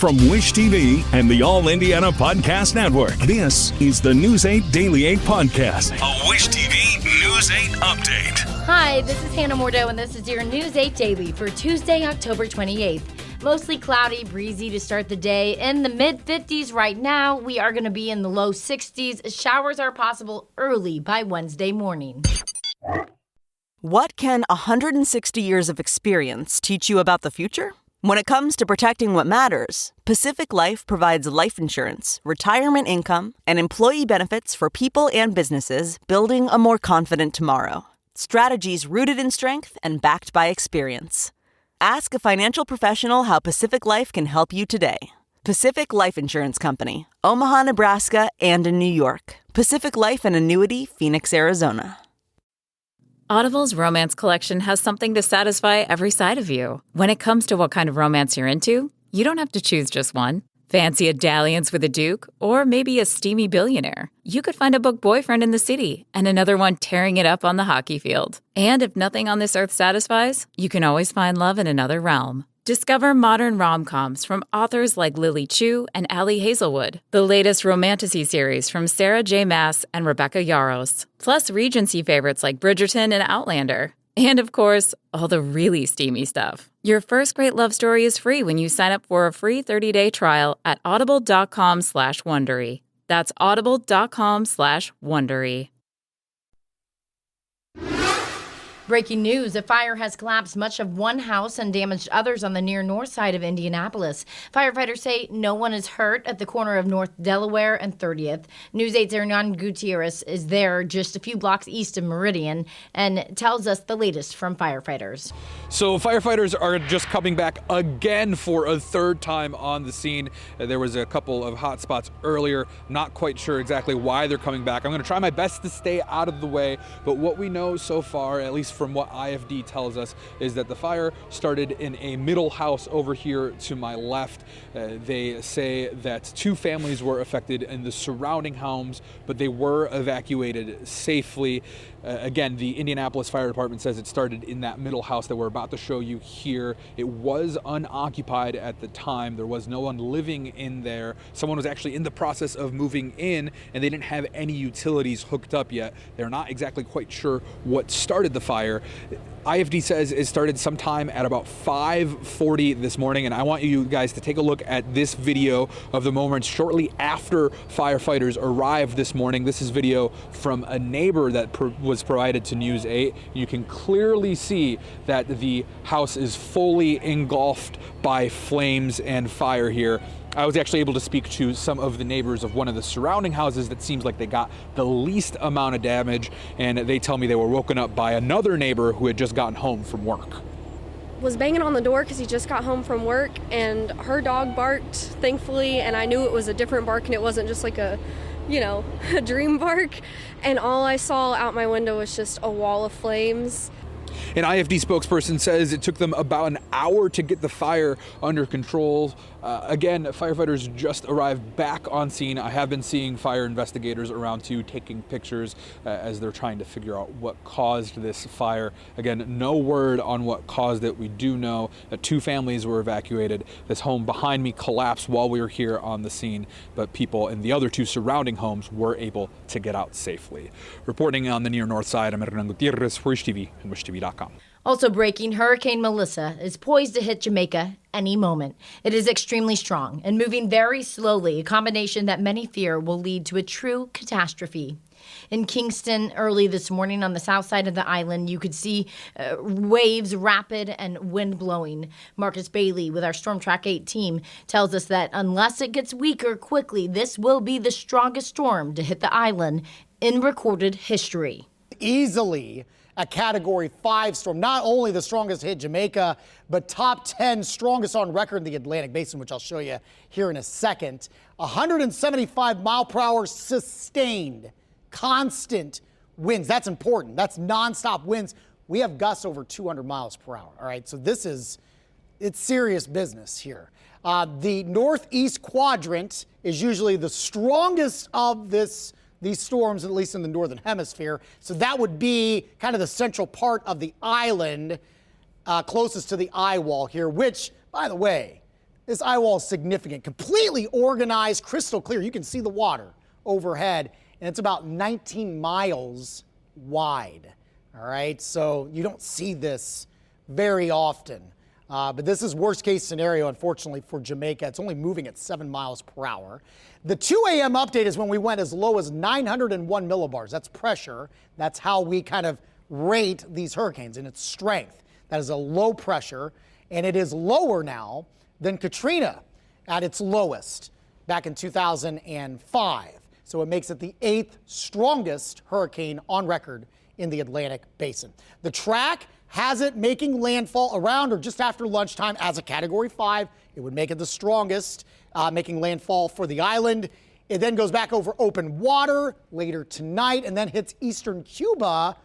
From Wish TV and the All Indiana Podcast Network, this is the News 8 Daily 8 Podcast, a Wish TV News 8 update. Hi, this is Hannah Mordeau, and this is your News 8 Daily for Tuesday, October 28th. Mostly cloudy, breezy to start the day. In the mid-50s right now. We are going to be in the low 60s. Showers are possible early by Wednesday morning. What can 160 years of experience teach you about the future? When it comes to protecting what matters, Pacific Life provides life insurance, retirement income, and employee benefits for people and businesses building a more confident tomorrow. Strategies rooted in strength and backed by experience. Ask a financial professional how Pacific Life can help you today. Pacific Life Insurance Company, Omaha, Nebraska, and in New York. Pacific Life and Annuity, Phoenix, Arizona. Audible's romance collection has something to satisfy every side of you. When it comes to what kind of romance you're into, you don't have to choose just one. Fancy a dalliance with a duke, or maybe a steamy billionaire. You could find a book boyfriend in the city and another one tearing it up on the hockey field. And if nothing on this earth satisfies, you can always find love in another realm. Discover modern rom-coms from authors like Lily Chu and Ali Hazelwood, the latest romantasy series from Sarah J. Maas and Rebecca Yarros, plus Regency favorites like Bridgerton and Outlander. And of course, all the really steamy stuff. Your first great love story is free when you sign up for a free 30-day trial at audible.com/Wondery. That's audible.com/Wondery. Breaking news, a fire has collapsed much of one house and damaged others on the near north side of Indianapolis. Firefighters say no one is hurt at the corner of North Delaware and 30th. News 8's Hernan Gutierrez is there just a few blocks east of Meridian and tells us the latest from firefighters. So firefighters are just coming back again for a third time on the scene. There was a couple of hot spots earlier. Not quite sure exactly why they're coming back. I'm going to try my best to stay out of the way, but what we know so far, at least from what IFD tells us, is that the fire started in a middle house over here to my left. They say that 2 families were affected in the surrounding homes, but they were evacuated safely. Again, the Indianapolis Fire Department says it started in that middle house that we're about to show you here. It was unoccupied at the time. There was no one living in there. Someone was actually in the process of moving in, and they didn't have any utilities hooked up yet. They're not exactly quite sure what started the fire. IFD says it started sometime at about 5:40 this morning, and I want you guys to take a look at this video of the moments shortly after firefighters arrived this morning. This is video from a neighbor that was provided to News 8. You can clearly see that the house is fully engulfed by flames and fire here. I was actually able to speak to some of the neighbors of one of the surrounding houses that seems like they got the least amount of damage, and they tell me they were woken up by another neighbor who had just gotten home from work. Was banging on the door because he just got home from work, and her dog barked, thankfully, and I knew it was a different bark and it wasn't just like a dream bark, and all I saw out my window was just a wall of flames. An IFD spokesperson says it took them about an hour to get the fire under control. Again, firefighters just arrived back on scene. I have been seeing fire investigators around too, taking pictures as they're trying to figure out what caused this fire. Again, no word on what caused it. We do know that 2 families were evacuated. This home behind me collapsed while we were here on the scene, but people in the other 2 surrounding homes were able to get out safely. Reporting on the near north side, I'm Hernan Gutierrez for Wish TV and WishTV.com. Also breaking, Hurricane Melissa is poised to hit Jamaica any moment. It is extremely strong and moving very slowly, a combination that many fear will lead to a true catastrophe. In Kingston early this morning on the south side of the island, you could see waves rapid and wind blowing. Marcus Bailey with our Storm Track 8 team tells us that unless it gets weaker quickly, this will be the strongest storm to hit the island in recorded history. Easily a Category 5 storm, not only the strongest to hit Jamaica, but top 10 strongest on record in the Atlantic Basin, which I'll show you here in a second. 175 mile per hour sustained, constant winds. That's important. That's nonstop winds. We have gusts over 200 miles per hour. All right, so it's serious business here. The northeast quadrant is usually the strongest of these storms, at least in the northern hemisphere. So that would be kind of the central part of the island, closest to the eye wall here, which, by the way, This eye wall is significant, completely organized, crystal clear. You can see the water overhead, and it's about 19 miles wide. All right, so you don't see this very often. But this is worst case scenario, unfortunately, for Jamaica. It's only moving at 7 miles per hour. The 2 a.m. update is when we went as low as 901 millibars. That's pressure. That's how we kind of rate these hurricanes in its strength. That is a low pressure, and it is lower now than Katrina at its lowest back in 2005. So it makes it the 8th strongest hurricane on record in the Atlantic basin. The track has it making landfall around or just after lunchtime as a Category 5. It would make it the strongest, making landfall for the island. It then goes back over open water later tonight and then hits eastern Cuba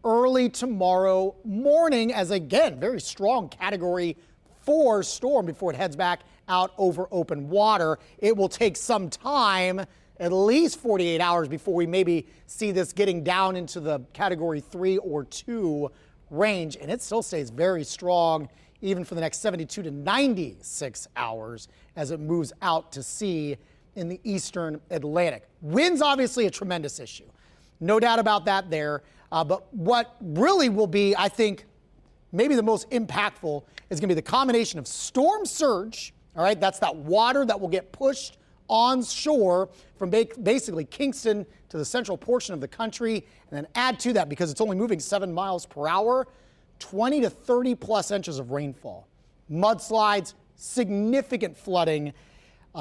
early tomorrow morning as, again, very strong Category 4 storm before it heads back out over open water. It will take some time, at least 48 hours, before we maybe see this getting down into the Category 3 or 2 range, and it still stays very strong even for the next 72 to 96 hours as it moves out to sea in the eastern Atlantic. Wind's obviously a tremendous issue. No doubt about that there. But what really will be, I think, maybe the most impactful is going to be the combination of storm surge. All right, that's that water that will get pushed onshore from basically Kingston to the central portion of the country, and then add to that, because it's only moving 7 miles per hour, 20 to 30 plus inches of rainfall, mudslides, significant flooding.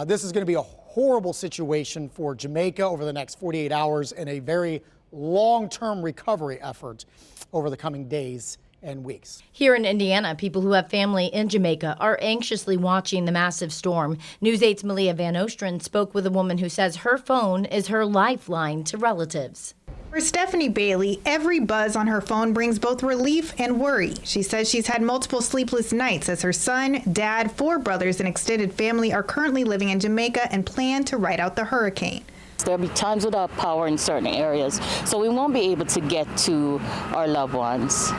This is going to be a horrible situation for Jamaica over the next 48 hours and a very long-term recovery effort over the coming days and weeks. Here in Indiana, people who have family in Jamaica are anxiously watching the massive storm. News 8's Malia Van Ostrin spoke with a woman who says her phone is her lifeline to relatives. For Stephanie Bailey, every buzz on her phone brings both relief and worry. She says she's had multiple sleepless nights as her son, dad, 4 brothers, and extended family are currently living in Jamaica and plan to ride out the hurricane. There'll be times without power in certain areas, so we won't be able to get to our loved ones.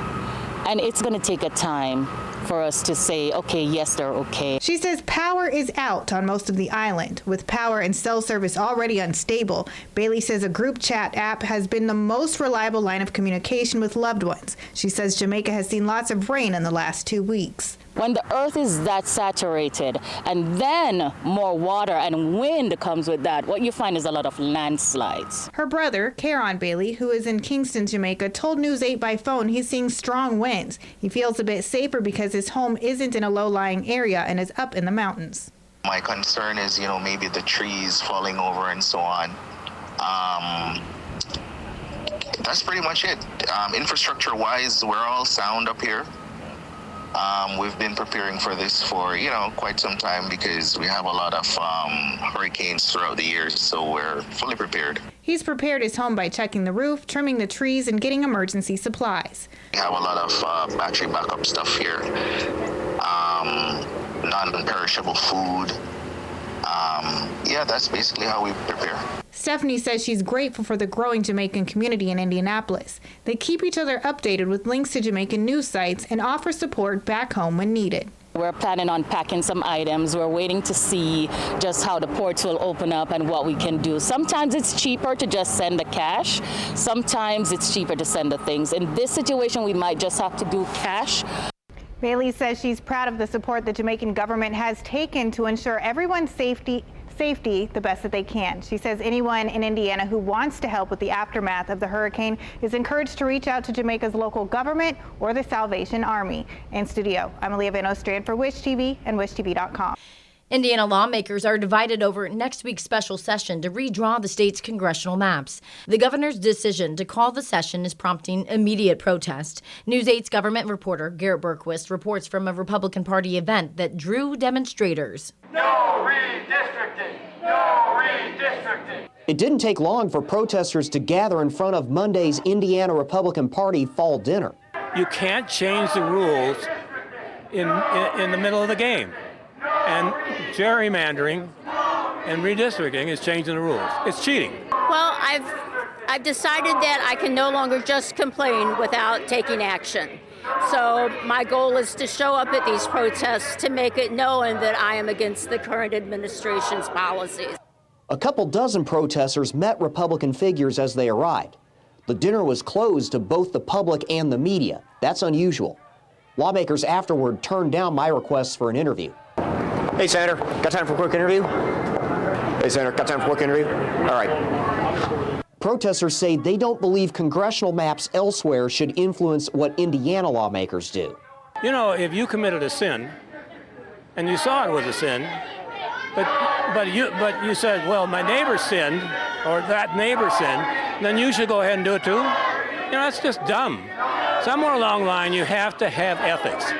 And it's going to take a time for us to say, okay, yes, they're okay. She says power is out on most of the island. With power and cell service already unstable, Bailey says a group chat app has been the most reliable line of communication with loved ones. She says Jamaica has seen lots of rain in the last 2 weeks. When the earth is that saturated and then more water and wind comes with that, what you find is a lot of landslides. Her brother, Caron Bailey, who is in Kingston, Jamaica, told News 8 by phone he's seeing strong winds. He feels a bit safer because his home isn't in a low-lying area and is up in the mountains. My concern is, maybe the trees falling over and so on. That's pretty much it. Infrastructure-wise, we're all sound up here. We've been preparing for this for, quite some time because we have a lot of hurricanes throughout the years, so we're fully prepared. He's prepared his home by checking the roof, trimming the trees, and getting emergency supplies. We have a lot of battery backup stuff here, non-perishable food. That's basically how we prepare. Stephanie says she's grateful for the growing Jamaican community in Indianapolis. They keep each other updated with links to Jamaican news sites and offer support back home when needed. We're planning on packing some items. We're waiting to see just how the ports will open up and what we can do. Sometimes it's cheaper to just send the cash. Sometimes it's cheaper to send the things. In this situation, we might just have to do cash. Bailey says she's proud of the support the Jamaican government has taken to ensure everyone's safety the best that they can. She says anyone in Indiana who wants to help with the aftermath of the hurricane is encouraged to reach out to Jamaica's local government or the Salvation Army. In studio, I'm Malia Van Ostrin for Wish TV and WishTV.com. Indiana lawmakers are divided over next week's special session to redraw the state's congressional maps. The governor's decision to call the session is prompting immediate protest. News 8's government reporter Garrett Berquist reports from a Republican Party event that drew demonstrators. No redistricting! No redistricting! It didn't take long for protesters to gather in front of Monday's Indiana Republican Party fall dinner. You can't change the rules in the middle of the game. And gerrymandering and redistricting is changing the rules. It's cheating. Well, I've decided that I can no longer just complain without taking action. So my goal is to show up at these protests to make it known that I am against the current administration's policies. A couple dozen protesters met Republican figures as they arrived. The dinner was closed to both the public and the media. That's unusual. Lawmakers afterward turned down my requests for an interview. Hey, Senator, got time for a quick interview? Hey, Senator, got time for a quick interview? All right. Protesters say they don't believe congressional maps elsewhere should influence what Indiana lawmakers do. You know, if you committed a sin, and you saw it was a sin, but you said, well, my neighbor sinned, or that neighbor sinned, then you should go ahead and do it too. You know, that's just dumb. Somewhere along the line, you have to have ethics.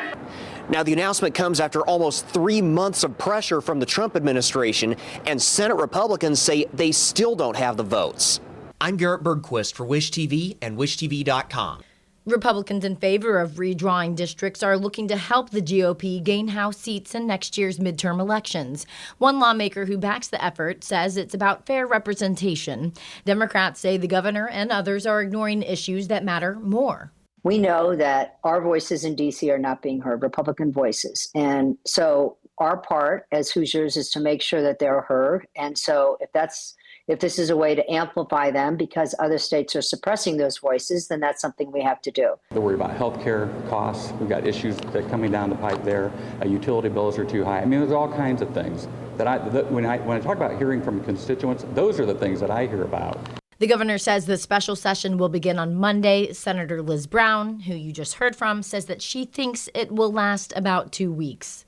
Now, the announcement comes after almost 3 months of pressure from the Trump administration, and Senate Republicans say they still don't have the votes. I'm Garrett Bergquist for Wish TV and WishTV.com. Republicans in favor of redrawing districts are looking to help the GOP gain House seats in next year's midterm elections. One lawmaker who backs the effort says it's about fair representation. Democrats say the governor and others are ignoring issues that matter more. We know that our voices in D.C. are not being heard, Republican voices. And so our part as Hoosiers is to make sure that they're heard. And so if this is a way to amplify them because other states are suppressing those voices, then that's something we have to do. They worry about health care costs. We've got issues that are coming down the pipe there. Utility bills are too high. I mean, there's all kinds of things that when I talk about hearing from constituents, those are the things that I hear about. The governor says the special session will begin on Monday. Senator Liz Braun, who you just heard from, says that she thinks it will last about 2 weeks.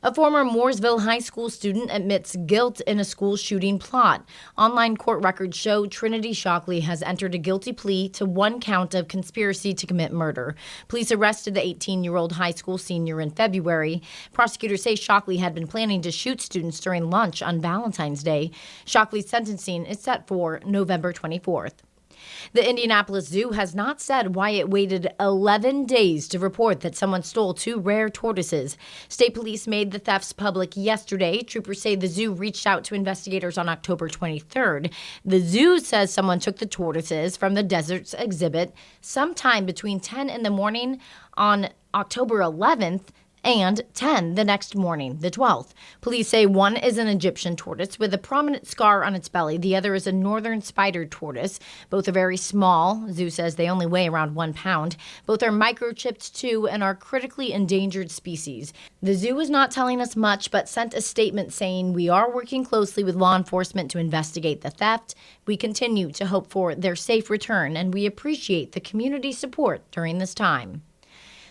A former Mooresville High School student admits guilt in a school shooting plot. Online court records show Trinity Shockley has entered a guilty plea to 1 count of conspiracy to commit murder. Police arrested the 18-year-old high school senior in February. Prosecutors say Shockley had been planning to shoot students during lunch on Valentine's Day. Shockley's sentencing is set for November 24th. The Indianapolis Zoo has not said why it waited 11 days to report that someone stole 2 rare tortoises. State police made the thefts public yesterday. Troopers say the zoo reached out to investigators on October 23rd. The zoo says someone took the tortoises from the desert's exhibit sometime between 10 in the morning on October 11th and 10 the next morning, the 12th. Police say one is an Egyptian tortoise with a prominent scar on its belly. The other is a northern spider tortoise. Both are very small. Zoo says they only weigh around 1 pound. Both are microchipped too and are critically endangered species. The zoo is not telling us much, but sent a statement saying, "We are working closely with law enforcement to investigate the theft. We continue to hope for their safe return, and we appreciate the community support during this time."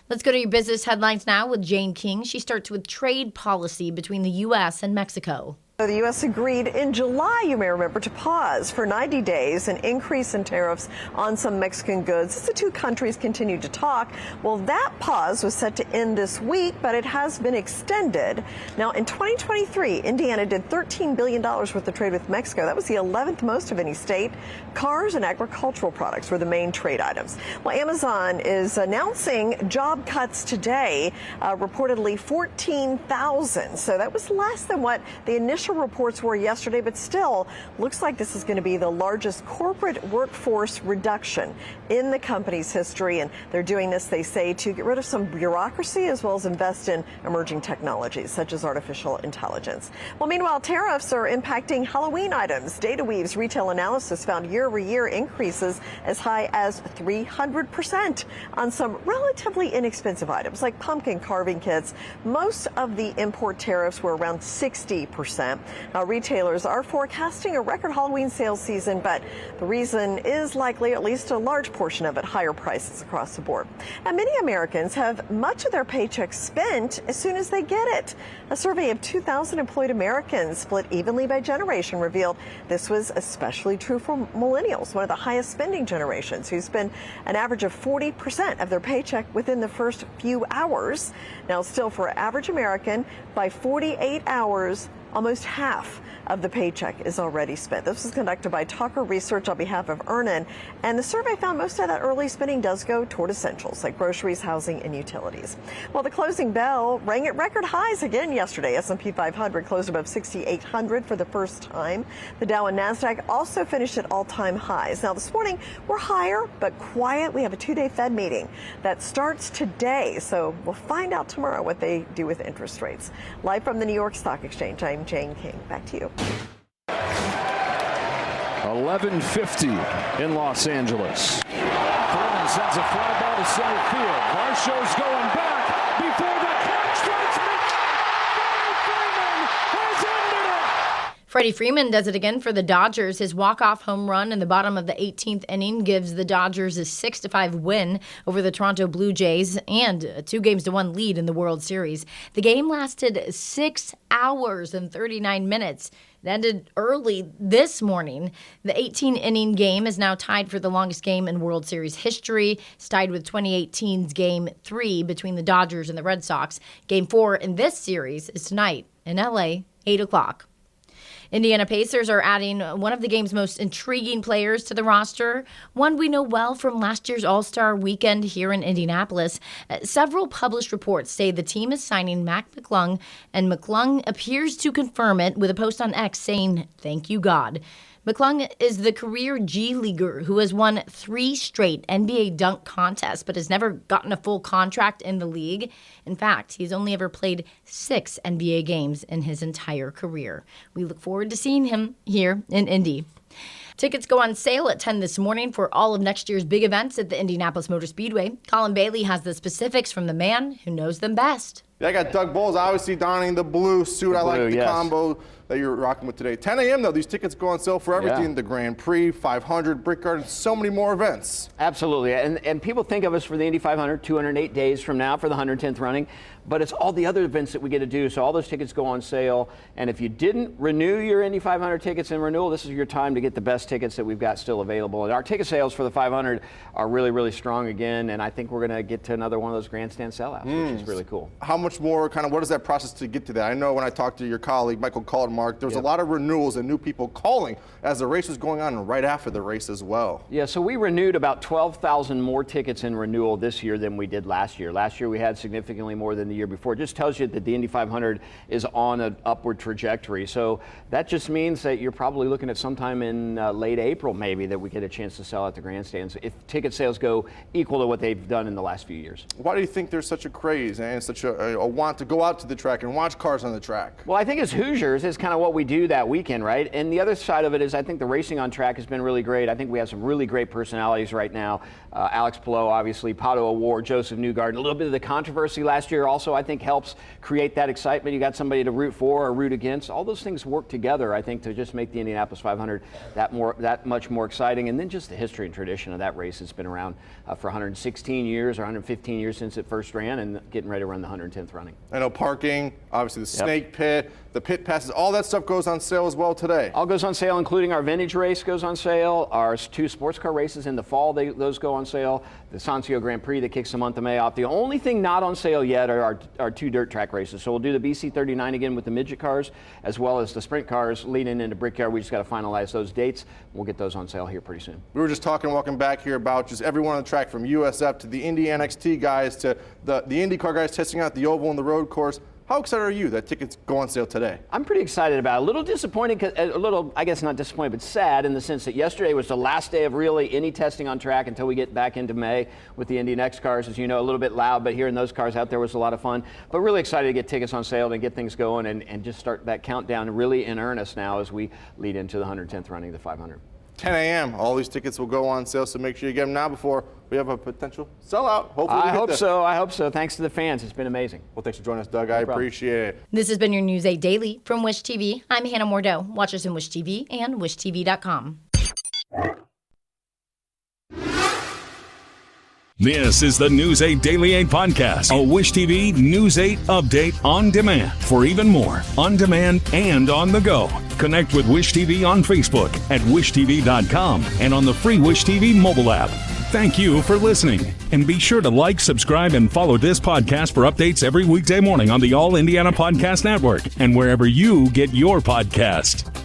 Let's go to your business headlines now with Jane King. She starts with trade policy between the U.S. and Mexico. The U.S. agreed in July, you may remember, to pause for 90 days an increase in tariffs on some Mexican goods as the 2 countries continued to talk. Well, that pause was set to end this week, but it has been extended. Now, in 2023, Indiana did $13 billion worth of trade with Mexico. That was the 11th most of any state. Cars and agricultural products were the main trade items. Well, Amazon is announcing job cuts today, reportedly 14,000. So that was less than what the initial reports were yesterday, but still looks like this is going to be the largest corporate workforce reduction in the company's history. And they're doing this, they say, to get rid of some bureaucracy as well as invest in emerging technologies such as artificial intelligence. Well, meanwhile, tariffs are impacting Halloween items. DataWeave's retail analysis found year-over-year increases as high as 300% on some relatively inexpensive items like pumpkin carving kits. Most of the import tariffs were around 60%. Now, retailers are forecasting a record Halloween sales season, but the reason is likely, at least a large portion of it, higher prices across the board. And many Americans have much of their paycheck spent as soon as they get it. A survey of 2,000 employed Americans split evenly by generation revealed this was especially true for millennials, one of the highest spending generations, who spend an average of 40% of their paycheck within the first few hours. Now, still for average American, by 48 hours, almost half of the paycheck is already spent. This was conducted by Tucker Research on behalf of Earnin, and the survey found most of that early spending does go toward essentials like groceries, housing, and utilities. Well, the closing bell rang at record highs again yesterday. S&P 500 closed above 6,800 for the first time. The Dow and NASDAQ also finished at all-time highs. Now, this morning, we're higher but quiet. We have a two-day Fed meeting that starts today, so we'll find out tomorrow what they do with interest rates. Live from the New York Stock Exchange, I'm Jane King. Back to you. 11:50 in Los Angeles. Foreman sends a fly ball to center field. Varsho's going back before the clock strikes midnight. Freddie Freeman has ended it. Freddie Freeman does it again for the Dodgers. His walk-off home run in the bottom of the 18th inning gives the Dodgers a 6-5 win over the Toronto Blue Jays and a 2-1 lead in the World Series. The game lasted 6 hours and 39 minutes. It ended early this morning. The 18-inning game is now tied for the longest game in World Series history. It's tied with 2018's Game 3 between the Dodgers and the Red Sox. Game 4 in this series is tonight in L.A., 8 o'clock. Indiana Pacers are adding one of the game's most intriguing players to the roster, one we know well from last year's All-Star weekend here in Indianapolis. Several published reports say the team is signing Mac McClung, and McClung appears to confirm it with a post on X saying, "Thank you, God." McClung is the career G Leaguer who has won 3 straight NBA dunk contests but has never gotten a full contract in the league. In fact, he's only ever played 6 NBA games in his entire career. We look forward to seeing him here in Indy. Tickets go on sale at 10 this morning for all of next year's big events at the Indianapolis Motor Speedway. Colin Bailey has the specifics from the man who knows them best. Yeah, I got Doug Bowles, obviously donning the blue suit. I like the combo that you're rocking with today. 10 a.m. though, these tickets go on sale for everything. Yeah. The Grand Prix, 500, Brickyard, so many more events. Absolutely, and people think of us for the Indy 500, 208 days from now for the 110th running, but it's all the other events that we get to do, so all those tickets go on sale, and if you didn't renew your Indy 500 tickets in renewal, this is your time to get the best tickets that we've got still available. And our ticket sales for the 500 are really, really strong again, and I think we're going to get to another one of those grandstand sellouts, which is really cool. How much more, what is that process to get to that? I know when I talked to your colleague, Michael Kaldenmark, there was a lot of renewals and new people calling as the race was going on and right after the race as well. Yeah, so we renewed about 12,000 more tickets in renewal this year than we did last year. Last year we had significantly more than the year before. It just tells you that the Indy 500 is on an upward trajectory. So that just means that you're probably looking at sometime in late April maybe that we get a chance to sell at the grandstands if ticket sales go equal to what they've done in the last few years. Why do you think there's such a craze and such a want to go out to the track and watch cars on the track? Well, I think as Hoosiers, it's kind of what we do that weekend, right? And the other side of it is I think the racing on track has been really great. I think we have some really great personalities right now. Alex Palou, obviously, Pato O'Ward, Joseph Newgarden. A little bit of the controversy last year also, I think, helps create that excitement. You got somebody to root for or root against. All those things work together, I think, to just make the Indianapolis 500 that much more exciting. And then just the history and tradition of that race has been around for 116 years or 115 years since it first ran and getting ready to run the 110th running. I know parking, obviously the snake pit, the pit passes, all that stuff goes on sale as well today. All goes on sale, including our vintage race goes on sale. Our 2 sports car races in the fall, those go on sale. The Sancio Grand Prix that kicks the month of May off. The only thing not on sale yet are our 2 dirt track races. So we'll do the BC39 again with the midget cars, as well as the sprint cars leading into Brickyard. We just got to finalize those dates. We'll get those on sale here pretty soon. We were just talking, walking back here about just everyone on the track, from USF to the Indy NXT guys to the IndyCar guys testing out the oval and the road course. How excited are you that tickets go on sale today? I'm pretty excited about it. A little disappointed, I guess not disappointed, but sad in the sense that yesterday was the last day of really any testing on track until we get back into May with the Indy NXT cars. As you know, a little bit loud, but hearing those cars out there was a lot of fun. But really excited to get tickets on sale and get things going and just start that countdown really in earnest now as we lead into the 110th running of the 500. 10 a.m. All these tickets will go on sale, so make sure you get them now before we have a potential sellout. Hopefully I hope so. I hope so. Thanks to the fans. It's been amazing. Well, thanks for joining us, Doug. I appreciate it. This has been your News 8 Daily from Wish TV. I'm Hannah Mordeau. Watch us on Wish TV and wishtv.com. This is the News 8 Daily 8 podcast, a Wish TV News 8 update on demand. For even more, on demand and on the go, connect with Wish TV on Facebook at wishtv.com and on the free Wish TV mobile app. Thank you for listening. And be sure to like, subscribe, and follow this podcast for updates every weekday morning on the All Indiana Podcast Network and wherever you get your podcast.